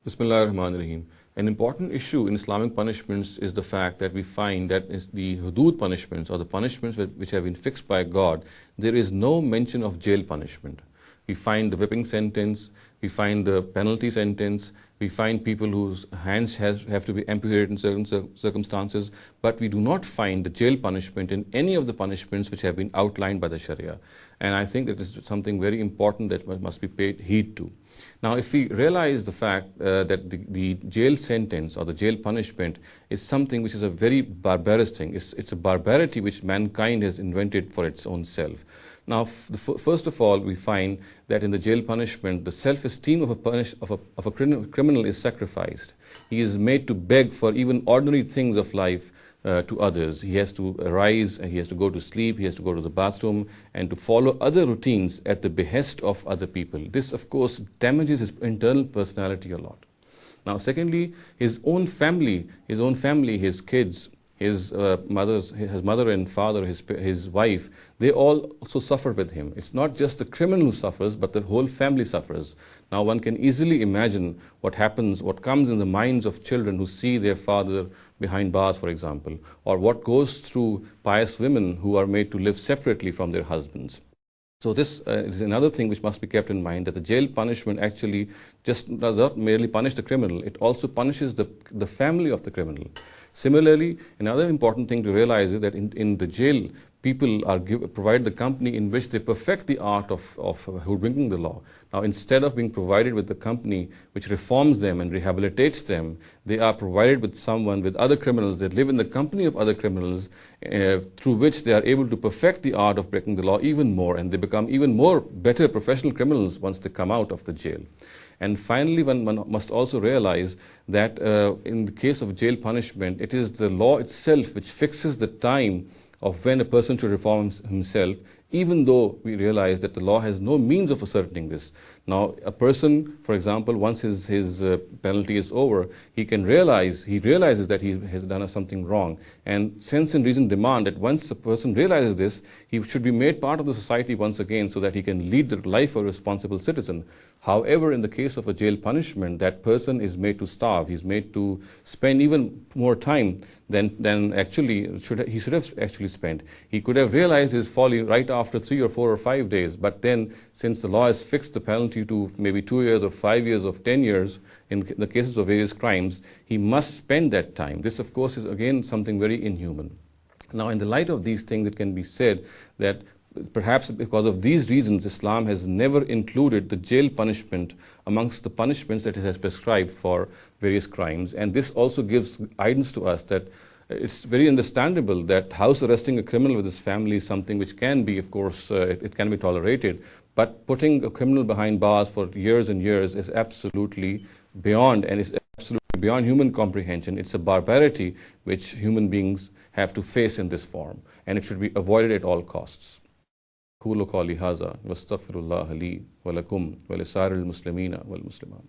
Bismillah ar-Rahman ar-Rahim. An important issue in Islamic punishments is the fact that we find that is the hudud punishments, or the punishments which have been fixed by God, there is no mention of jail punishment. We find the whipping sentence, we find the penalty sentence, we find people whose hands have to be amputated in certain circumstances, but we do not find the jail punishment in any of the punishments which have been outlined by the Sharia. And I think that is something very important that must be paid heed to. Now, if we realize the fact that the jail sentence or the jail punishment is something which is a very barbarous thing, it's a barbarity which mankind has invented for its own self. Now, first of all, we find that in the jail punishment, the self-esteem of a criminal is sacrificed. He is made to beg for even ordinary things of life to others. He has to arise, he has to go to sleep, he has to go to the bathroom, and to follow other routines at the behest of other people. This, of course, damages his internal personality a lot. Now, secondly, his own family, his kids, his mother and father, his wife, they all also suffer with him. It's not just the criminal who suffers, but the whole family suffers. Now, one can easily imagine what happens, what comes in the minds of children who see their father behind bars, for example, or what goes through pious women who are made to live separately from their husbands. So this is another thing which must be kept in mind, that the jail punishment actually just does not merely punish the criminal, it also punishes the family of the criminal. Similarly, another important thing to realize is that in the jail, people are provided the company in which they perfect the art of hoodwinking the law. Now, instead of being provided with the company which reforms them and rehabilitates them, they are provided with someone, with other criminals that live in the company of other criminals, through which they are able to perfect the art of breaking the law even more, and they become even more better professional criminals once they come out of the jail. And finally, one must also realize that in the case of jail punishment, it is the law itself which fixes the time of when a person should reform himself, even though we realize that the law has no means of ascertaining this. Now, a person, for example, once his penalty is over, he realizes that he has done something wrong. And sense and reason demand that once a person realizes this, he should be made part of the society once again so that he can lead the life of a responsible citizen. However, in the case of a jail punishment, that person is made to starve. He's made to spend even more time than actually he should have actually spent. He could have realized his folly right after 3 or 4 or 5 days, but then, since the law has fixed the penalty to maybe 2 years or 5 years or 10 years in the cases of various crimes, he must spend that time. This, of course, is again something very inhuman. Now, in the light of these things, it can be said that perhaps because of these reasons, Islam has never included the jail punishment amongst the punishments that it has prescribed for various crimes. And this also gives guidance to us that it's very understandable that house arresting a criminal with his family is something which can be, of course, it can be tolerated. But putting a criminal behind bars for years and years is absolutely beyond, and is absolutely beyond human comprehension. It's a barbarity which human beings have to face in this form, and it should be avoided at all costs. قولوا قولي هذا واستغفر الله لي ولكم ولسائر المسلمين والمسلمات.